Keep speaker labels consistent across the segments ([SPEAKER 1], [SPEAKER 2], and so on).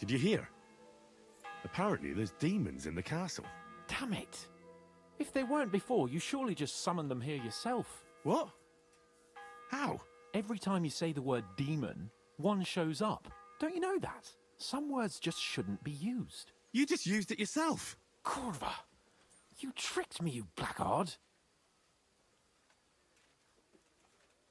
[SPEAKER 1] Did you hear? Apparently there's demons in the castle.
[SPEAKER 2] Damn it. If they weren't before, you surely just summoned them here yourself.
[SPEAKER 1] What? How?
[SPEAKER 2] Every time you say the word demon, one shows up. Don't you know that? Some words just shouldn't be used.
[SPEAKER 1] You just used it yourself.
[SPEAKER 2] Kurva! You tricked me, you blackguard!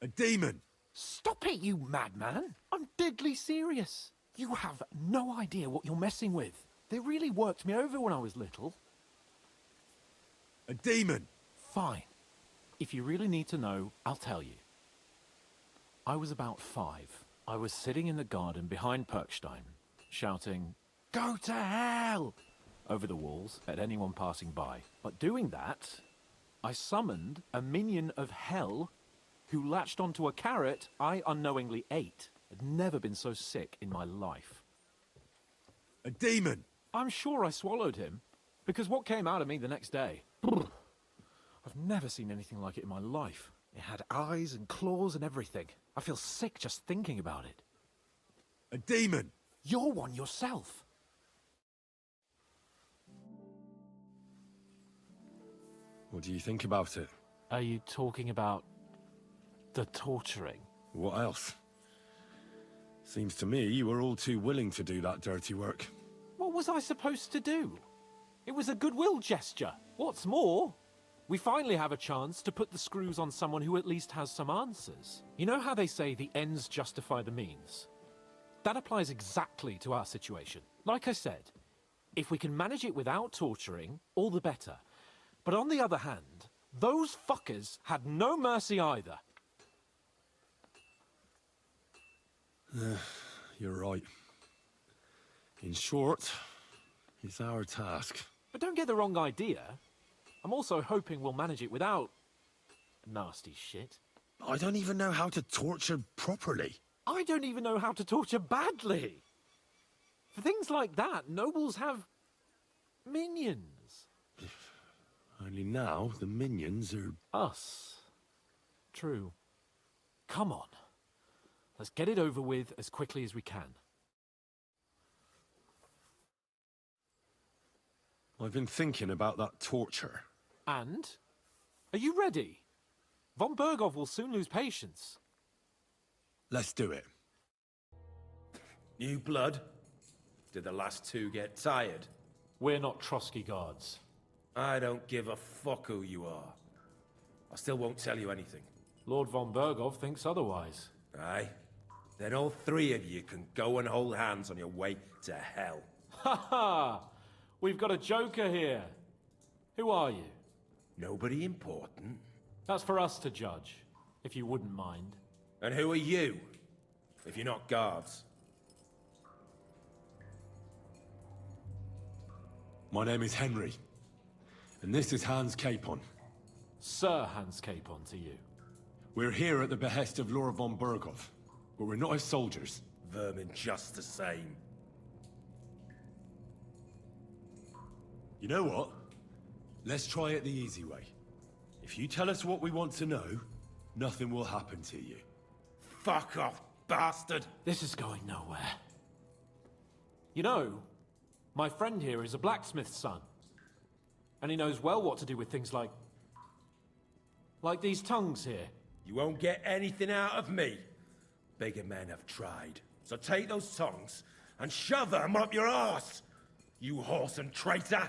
[SPEAKER 1] A demon!
[SPEAKER 2] Stop it, you madman! I'm deadly serious. You have no idea what you're messing with. They really worked me over when I was little.
[SPEAKER 1] A demon!
[SPEAKER 2] Fine. If you really need to know, I'll tell you. I was about 5. I was sitting in the garden behind Part.9, shouting, "Go to hell!" over the walls at anyone passing by. But doing that, I summoned a minion of hell who latched onto a carrot I unknowingly ate. I'd never been so sick in my life.
[SPEAKER 1] A demon!
[SPEAKER 2] I'm sure I swallowed him, because what came out of me the next day? I've never seen anything like it in my life. It had eyes and claws and everything. I feel sick just thinking about it.
[SPEAKER 1] A demon!
[SPEAKER 2] You're one yourself.
[SPEAKER 1] What do you think about it?
[SPEAKER 2] Are you talking about the torturing?
[SPEAKER 1] What else? Seems to me you were all too willing to do that dirty work.
[SPEAKER 2] What was I supposed to do? It was a goodwill gesture. What's more, we finally have a chance to put the screws on someone who at least has some answers. You know how they say the ends justify the means? That applies exactly to our situation. Like I said, if we can manage it without torturing, all the better. But on the other hand, those fuckers had no mercy either.
[SPEAKER 1] You're right. In short, it's our task.
[SPEAKER 2] But don't get the wrong idea. I'm also hoping we'll manage it without nasty shit.
[SPEAKER 1] I don't even know how to torture properly.
[SPEAKER 2] I don't even know how to torture badly. For things like that, nobles have minions.
[SPEAKER 1] Only now the minions are...
[SPEAKER 2] Us. True. Come on. Let's get it over with as quickly as we can.
[SPEAKER 1] I've been thinking about that torture.
[SPEAKER 2] And? Are you ready? Von Bergov will soon lose patience.
[SPEAKER 1] Let's do it.
[SPEAKER 3] New blood? Did the last two get tired?
[SPEAKER 2] We're not Trotsky guards.
[SPEAKER 3] I don't give a fuck who you are. I still won't tell you anything.
[SPEAKER 2] Lord Von Bergov thinks otherwise.
[SPEAKER 3] Aye? Then all 3 of you can go and hold hands on your way to hell.
[SPEAKER 2] Ha ha! We've got a joker here. Who are you?
[SPEAKER 3] Nobody important.
[SPEAKER 2] That's for us to judge, if you wouldn't mind.
[SPEAKER 3] And who are you, if you're not guards?
[SPEAKER 1] My name is Henry. And this is Hans Capon.
[SPEAKER 2] Sir Hans Capon to you.
[SPEAKER 1] We're here at the behest of Lord von Bergov, but we're not his soldiers.
[SPEAKER 3] Vermin just the same.
[SPEAKER 1] You know what? Let's try it the easy way. If you tell us what we want to know, nothing will happen to you.
[SPEAKER 3] Fuck off, bastard!
[SPEAKER 2] This is going nowhere. You know, my friend here is a blacksmith's son. And he knows well what to do with things like these tongues here.
[SPEAKER 3] You won't get anything out of me. Bigger men have tried. So take those tongues and shove them up your arse, you whoreson traitor!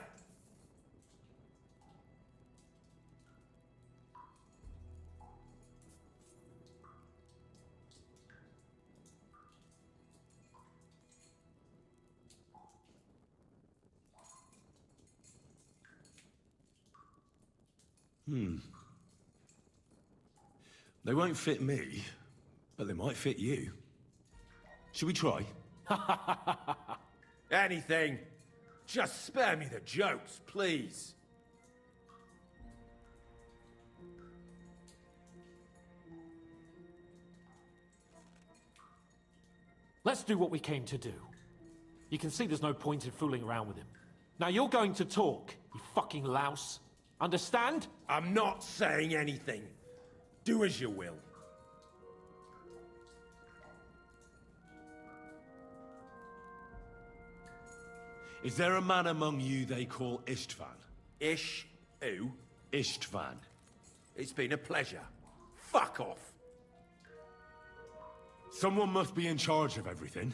[SPEAKER 1] They won't fit me, but they might fit you. Should we try?
[SPEAKER 3] Anything. Just spare me the jokes, please.
[SPEAKER 2] Let's do what we came to do. You can see there's no point in fooling around with him. Now you're going to talk, you fucking louse. Understand?
[SPEAKER 3] I'm not saying anything. Do as you will.
[SPEAKER 1] Is there a man among you they call Istvan?
[SPEAKER 3] Ish, who?
[SPEAKER 1] Istvan.
[SPEAKER 3] It's been a pleasure. Fuck off.
[SPEAKER 1] Someone must be in charge of everything.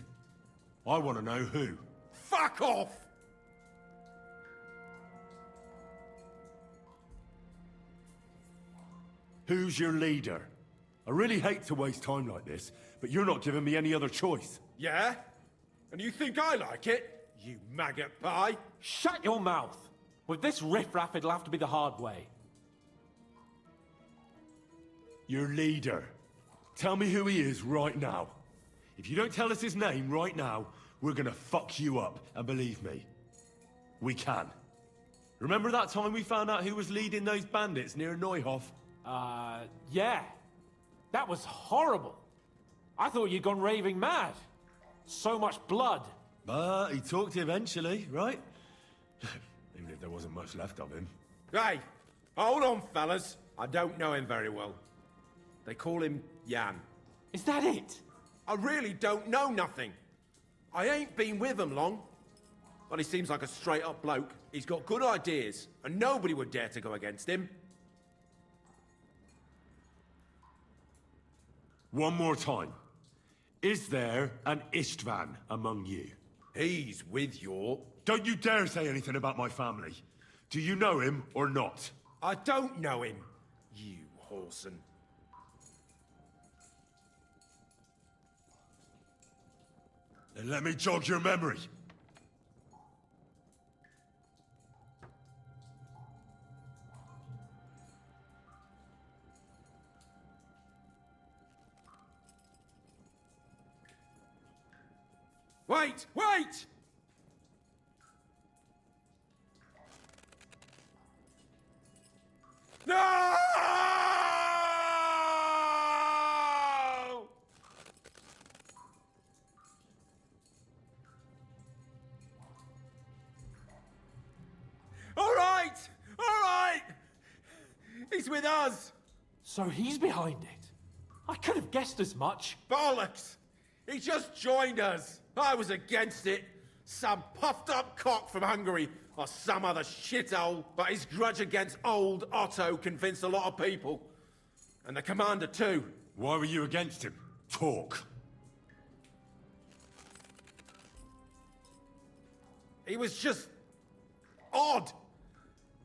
[SPEAKER 1] I want to know who.
[SPEAKER 3] Fuck off!
[SPEAKER 1] Who's your leader? I really hate to waste time like this, but you're not giving me any other choice.
[SPEAKER 3] Yeah? And you think I like it? You maggot pie?
[SPEAKER 2] Shut your mouth! With this riffraff, it'll have to be the hard way.
[SPEAKER 1] Your leader. Tell me who he is right now. If you don't tell us his name right now, we're gonna fuck you up, and believe me, we can. Remember that time we found out who was leading those bandits near Neuhof?
[SPEAKER 2] Yeah. That was horrible. I thought you'd gone raving mad. So much blood.
[SPEAKER 1] But he talked eventually, right? Even if there wasn't much left of him.
[SPEAKER 3] Hey, hold on, fellas. I don't know him very well. They call him Jan.
[SPEAKER 2] Is that it?
[SPEAKER 3] I really don't know nothing. I ain't been with him long. But he seems like a straight-up bloke. He's got good ideas, and nobody would dare to go against him.
[SPEAKER 1] One more time. Is there an Istvan among you?
[SPEAKER 3] He's with your...
[SPEAKER 1] Don't you dare say anything about my family. Do you know him or not?
[SPEAKER 3] I don't know him, you whoreson.
[SPEAKER 1] Then let me jog your memory.
[SPEAKER 3] Wait! Wait! No! All right! All right! He's with us!
[SPEAKER 2] So he's behind it. I could have guessed as much.
[SPEAKER 3] Bollocks! He just joined us. I was against it. Some puffed up cock from Hungary or some other shithole. But his grudge against old Otto convinced a lot of people. And the commander too.
[SPEAKER 1] Why were you against him? Talk.
[SPEAKER 3] He was just odd.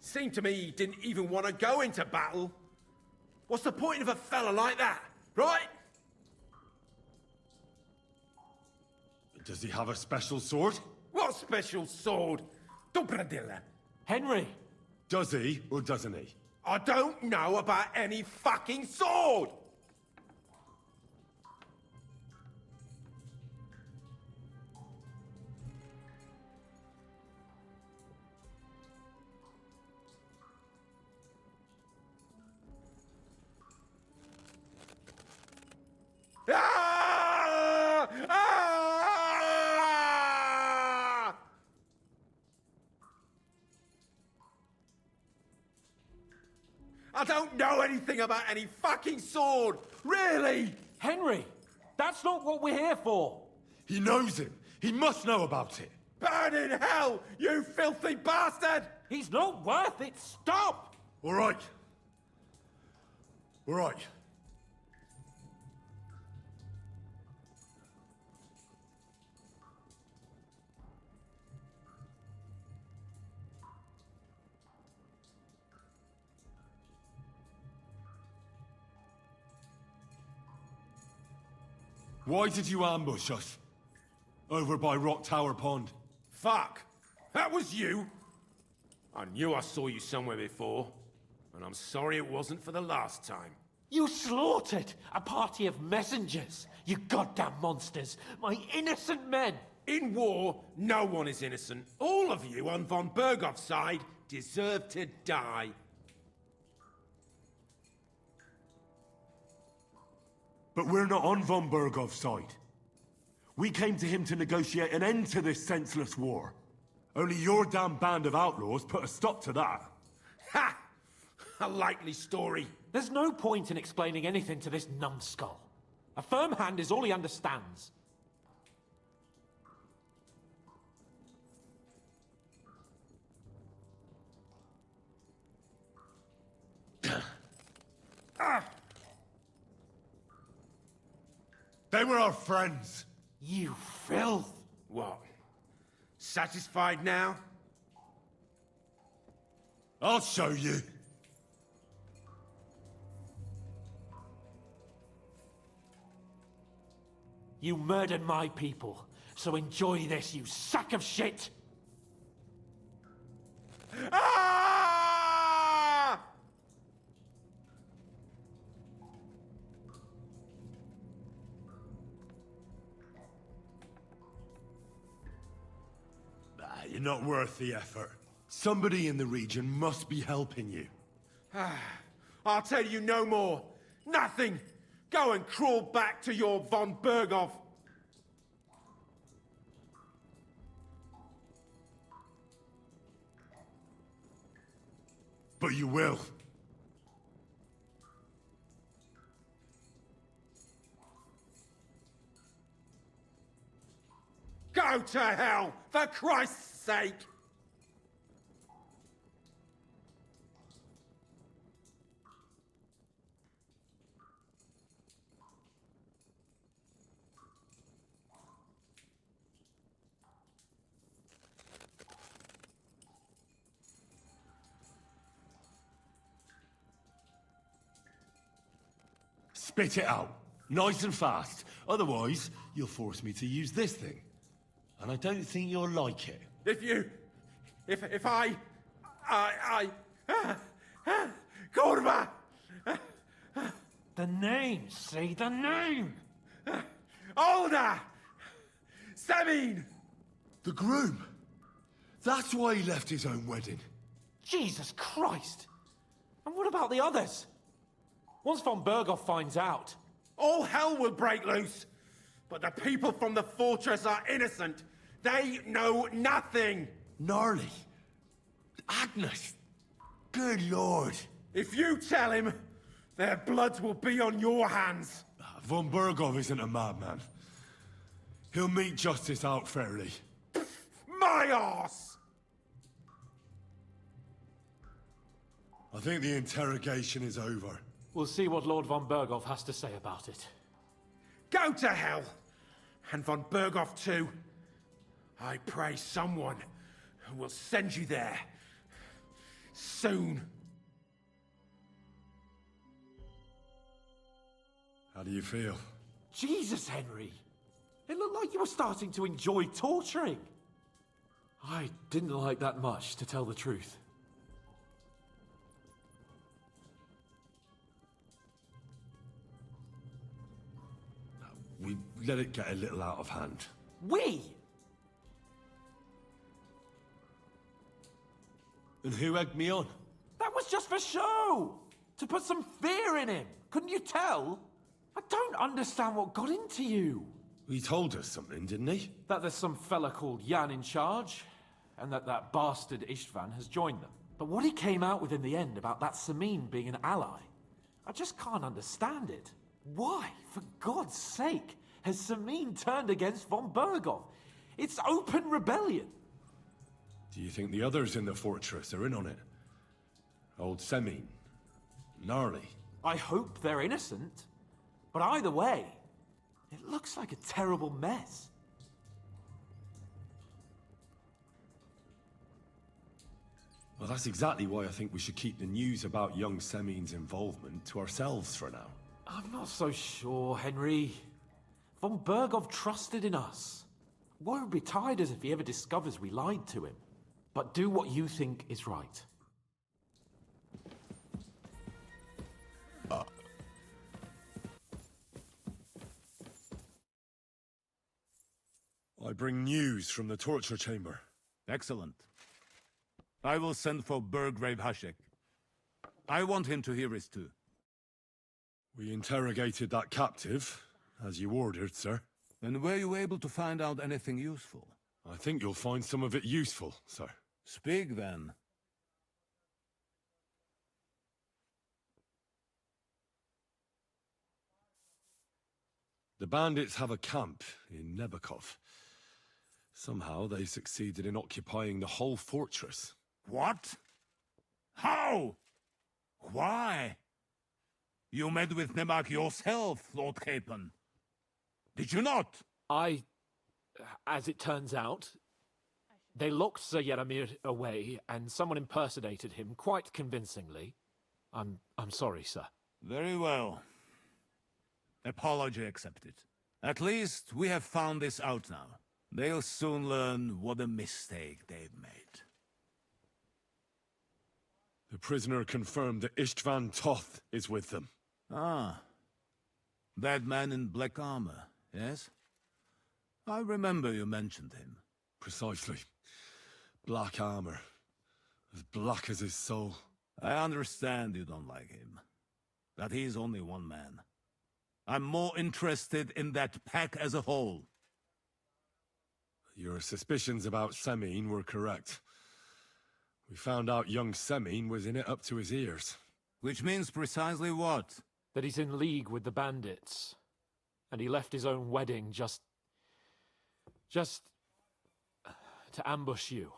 [SPEAKER 3] Seemed to me he didn't even want to go into battle. What's the point of a fella like that, right?
[SPEAKER 1] Does he have a special sword?
[SPEAKER 3] What special sword? Dobradilla.
[SPEAKER 2] Henry!
[SPEAKER 1] Does he or doesn't he?
[SPEAKER 3] I don't know about any fucking sword! Ah! Ah! I don't know anything about any fucking sword! Really!
[SPEAKER 2] Henry! That's not what we're here for!
[SPEAKER 1] He knows him. He must know about it.
[SPEAKER 3] Burn in hell, you filthy bastard!
[SPEAKER 2] He's not worth it! Stop!
[SPEAKER 1] All right. All right. Why did you ambush us? Over by Rock Tower Pond.
[SPEAKER 3] Fuck! That was you! I knew I saw you somewhere before, and I'm sorry it wasn't for the last time.
[SPEAKER 2] You slaughtered a party of messengers! You goddamn monsters! My innocent men!
[SPEAKER 3] In war, no one is innocent. All of you on von Bergov's side deserve to die.
[SPEAKER 1] But we're not on von Bergov's side. We came to him to negotiate an end to this senseless war. Only your damn band of outlaws put a stop to that.
[SPEAKER 3] Ha! A likely story.
[SPEAKER 2] There's no point in explaining anything to this numbskull. A firm hand is all he understands.
[SPEAKER 1] They were our friends.
[SPEAKER 2] You filth!
[SPEAKER 3] What? Satisfied now?
[SPEAKER 1] I'll show you.
[SPEAKER 2] You murdered my people, so enjoy this, you sack of shit!
[SPEAKER 3] Ah!
[SPEAKER 1] You're not worth the effort. Somebody in the region must be helping you.
[SPEAKER 3] I'll tell you no more. Nothing. Go and crawl back to your von Berghoff.
[SPEAKER 1] But you will.
[SPEAKER 3] Go to hell, for Christ's sake!
[SPEAKER 1] Spit it out. Nice and fast. Otherwise, you'll force me to use this thing. And I don't think you'll like it.
[SPEAKER 3] If I... Kurva!
[SPEAKER 2] The name, say the name!
[SPEAKER 3] Older! Semin!
[SPEAKER 1] The groom. That's why he left his own wedding.
[SPEAKER 2] Jesus Christ! And what about the others? Once von Berghoff finds out...
[SPEAKER 3] All hell will break loose! But the people from the fortress are innocent! They know nothing!
[SPEAKER 1] Gnarly. Agnes. Good lord.
[SPEAKER 3] If you tell him, their blood will be on your hands!
[SPEAKER 1] Von Berghoff isn't a madman. He'll meet justice out fairly.
[SPEAKER 3] My arse!
[SPEAKER 1] I think the interrogation is over.
[SPEAKER 2] We'll see what Lord von Berghoff has to say about it.
[SPEAKER 3] Go to hell! And von Berghoff too. I pray someone will send you there. Soon.
[SPEAKER 1] How do you feel?
[SPEAKER 2] Jesus, Henry! It looked like you were starting to enjoy torturing. I didn't like that much, to tell the truth.
[SPEAKER 1] We let it get a little out of hand.
[SPEAKER 2] We?
[SPEAKER 1] And who egged me on?
[SPEAKER 2] That was just for show! To put some fear in him! Couldn't you tell? I don't understand what got into you.
[SPEAKER 1] He told us something, didn't he?
[SPEAKER 2] That there's some fella called Jan in charge, and that bastard Istvan has joined them. But what he came out with in the end about that Samin being an ally, I just can't understand it. Why, for God's sake, has Samin turned against von Berghoff? It's open rebellion.
[SPEAKER 1] Do you think the others in the fortress are in on it? Old Semin? Gnarly?
[SPEAKER 2] I hope they're innocent. But either way, it looks like a terrible mess.
[SPEAKER 1] Well, that's exactly why I think we should keep the news about young Semin's involvement to ourselves for now.
[SPEAKER 2] I'm not so sure, Henry. Von Berghoff trusted in us. Woe betide us if he ever discovers we lied to him. But do what you think is right.
[SPEAKER 1] I bring news from the torture chamber.
[SPEAKER 4] Excellent. I will send for Burgrave Hashek. I want him to hear it too.
[SPEAKER 1] We interrogated that captive, as you ordered, sir.
[SPEAKER 4] And were you able to find out anything useful?
[SPEAKER 1] I think you'll find some of it useful, sir.
[SPEAKER 4] Speak then.
[SPEAKER 1] The bandits have a camp in Nebakov. Somehow they succeeded in occupying the whole fortress.
[SPEAKER 4] What? How? Why? You met with Nemak yourself, Lord Capon. Did you not?
[SPEAKER 2] As it turns out, they locked Sir Yaramir away, and someone impersonated him quite convincingly. I'm sorry, sir.
[SPEAKER 4] Very well. Apology accepted. At least we have found this out now. They'll soon learn what a mistake they've made.
[SPEAKER 1] The prisoner confirmed that Istvan Toth is with them.
[SPEAKER 4] Ah. That man in black armor, yes? I remember you mentioned him.
[SPEAKER 1] Precisely. Black armor. As black as his soul.
[SPEAKER 4] I understand you don't like him. That he's only one man. I'm more interested in that pack as a whole.
[SPEAKER 1] Your suspicions about Semine were correct. We found out young Semine was in it up to his ears.
[SPEAKER 4] Which means precisely what?
[SPEAKER 2] That he's in league with the bandits. And he left his own wedding just to ambush you.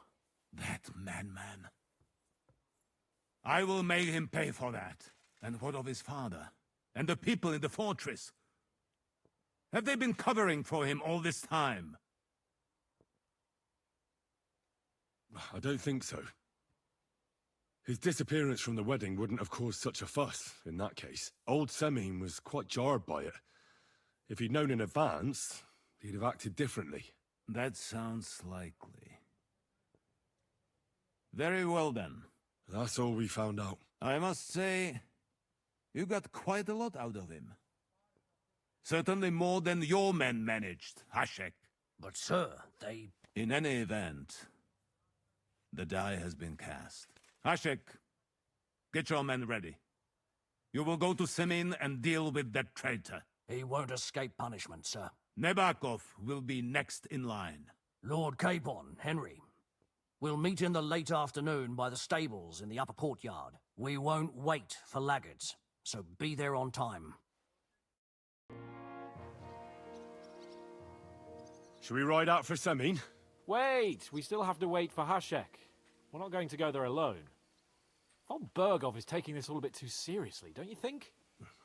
[SPEAKER 4] That madman. I will make him pay for that. And what of his father? And the people in the fortress? Have they been covering for him all this time?
[SPEAKER 1] I don't think so. His disappearance from the wedding wouldn't have caused such a fuss, in that case. Old Semine was quite jarred by it. If he'd known in advance, he'd have acted differently.
[SPEAKER 4] That sounds likely. Very well then.
[SPEAKER 1] That's all we found out.
[SPEAKER 4] I must say, you got quite a lot out of him. Certainly more than your men managed, Hashek.
[SPEAKER 5] But sir, they...
[SPEAKER 4] In any event, the die has been cast. Hashek, get your men ready. You will go to Semine and deal with that traitor.
[SPEAKER 5] He won't escape punishment, sir.
[SPEAKER 4] Nebakov will be next in line.
[SPEAKER 5] Lord Capon, Henry. We'll meet in the late afternoon by the stables in the upper courtyard. We won't wait for laggards, so be there on time.
[SPEAKER 1] Should we ride out for Semine?
[SPEAKER 2] Wait! We still have to wait for Hashek. We're not going to go there alone. Von Bergov is taking this all a bit too seriously, don't you think?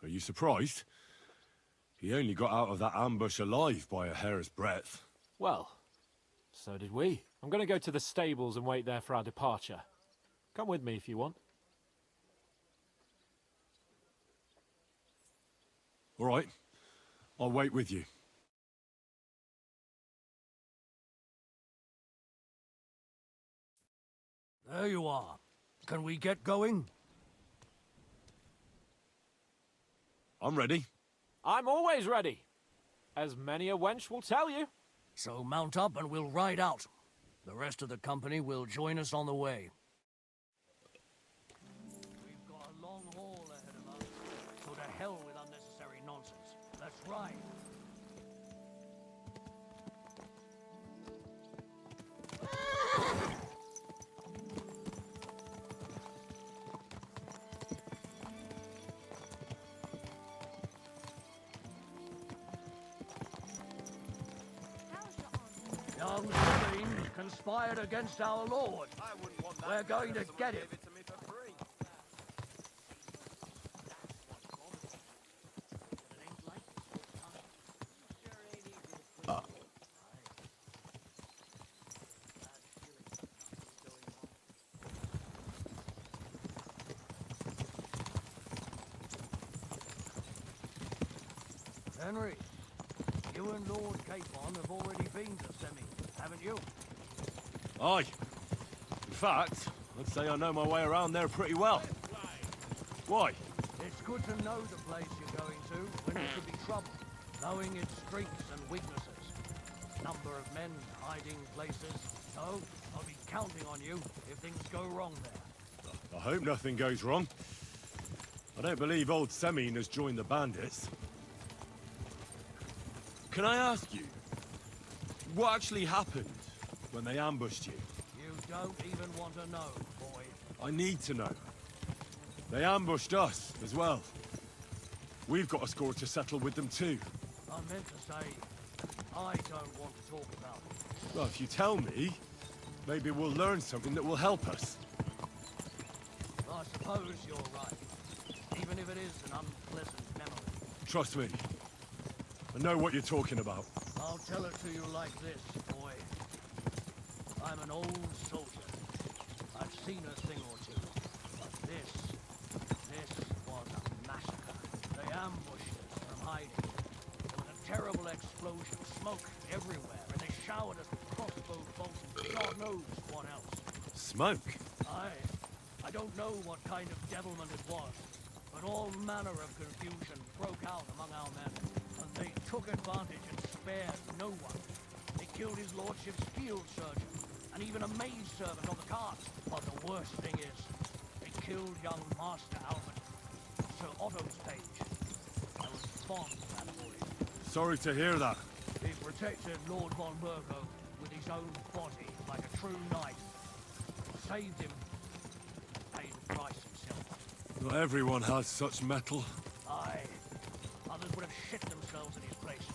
[SPEAKER 1] Are you surprised? He only got out of that ambush alive by a hair's breadth.
[SPEAKER 2] Well, so did we. I'm going to go to the stables and wait there for our departure. Come with me if you want.
[SPEAKER 1] All right. I'll wait with you.
[SPEAKER 5] There you are. Can we get going?
[SPEAKER 1] I'm ready.
[SPEAKER 2] I'm always ready. As many a wench will tell you.
[SPEAKER 5] So mount up and we'll ride out. The rest of the company will join us on the way. We've got a long haul ahead of us. So to hell with unnecessary nonsense. Let's ride. Young Sabine conspired against our Lord. We're going to get him. Henry, you and Lord Capon have already been to Semine, haven't you?
[SPEAKER 1] Aye. In fact, I'd say I know my way around there pretty well. Why?
[SPEAKER 5] It's good to know the place you're going to when there could be trouble, knowing its strengths and weaknesses. Number of men, hiding places. So, I'll be counting on you if things go wrong there.
[SPEAKER 1] I hope nothing goes wrong. I don't believe old Semine has joined the bandits. Can I ask you, what actually happened when they ambushed you?
[SPEAKER 5] You don't even want to know, boy.
[SPEAKER 1] I need to know. They ambushed us as well. We've got a score to settle with them too.
[SPEAKER 5] I meant to say, I don't want to talk about it.
[SPEAKER 1] Well, if you tell me, maybe we'll learn something that will help us.
[SPEAKER 5] I suppose you're right. Even even if it is an unpleasant memory.
[SPEAKER 1] Trust me. I know what you're talking about.
[SPEAKER 5] I'll tell it to you like this, boy. I'm an old soldier. I've seen a thing or two. But this was a massacre. They ambushed us from hiding. There was a terrible explosion, smoke everywhere, and they showered us with crossbow bolts and God knows what else.
[SPEAKER 1] Smoke?
[SPEAKER 5] I don't know what kind of devilment it was, but all manner of confusion broke out among our men, and they took advantage and spared no one. They killed his lordship's field surgeon, and even a maid servant on the cart. But the worst thing is, they killed young Master Albert, Sir Otto's page. I was fond of that boy.
[SPEAKER 1] Sorry to hear that.
[SPEAKER 5] He protected Lord von Burgo with his own body like a true knight. Saved him. Paid the price himself.
[SPEAKER 1] Not everyone has such metal.
[SPEAKER 5] Aye. Others would have shit themselves in his place.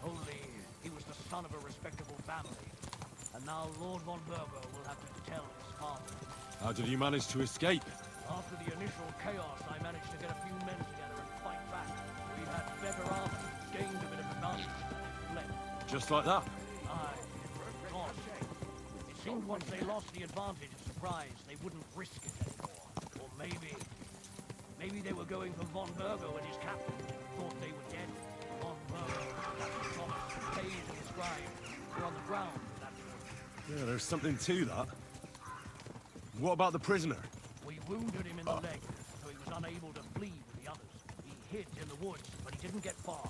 [SPEAKER 5] Only he was the son of a respectable family. And now Lord von Burgo will have to tell his father.
[SPEAKER 1] How did you manage to escape?
[SPEAKER 5] After the initial chaos, I managed to get a few men together and fight back. We had better armor, gained a bit of advantage, and fled.
[SPEAKER 1] Just like that?
[SPEAKER 5] Aye. God. It seemed once they lost the advantage of surprise, they wouldn't risk it anymore. Or maybe they were going for von Burgo and his captain. Thought they were dead. Von Burgo, Captain Thomas, Page and his scribe were on the ground at that point.
[SPEAKER 1] Yeah, there's something to that. What about the prisoner?
[SPEAKER 5] We wounded him in the leg, so he was unable to flee with the others. He hid in the woods, but he didn't get far.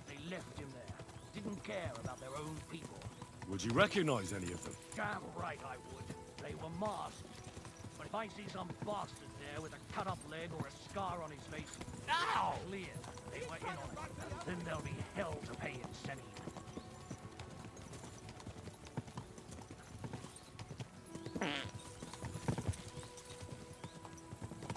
[SPEAKER 5] They left him there. Didn't care about their own people.
[SPEAKER 1] Would you recognize any of them?
[SPEAKER 5] Damn right I would. They were masked. But if I see some bastard there with a cut-up leg or a scar on his face, ow! Clear. They were in on it. Then there'll be hell to pay in Senny.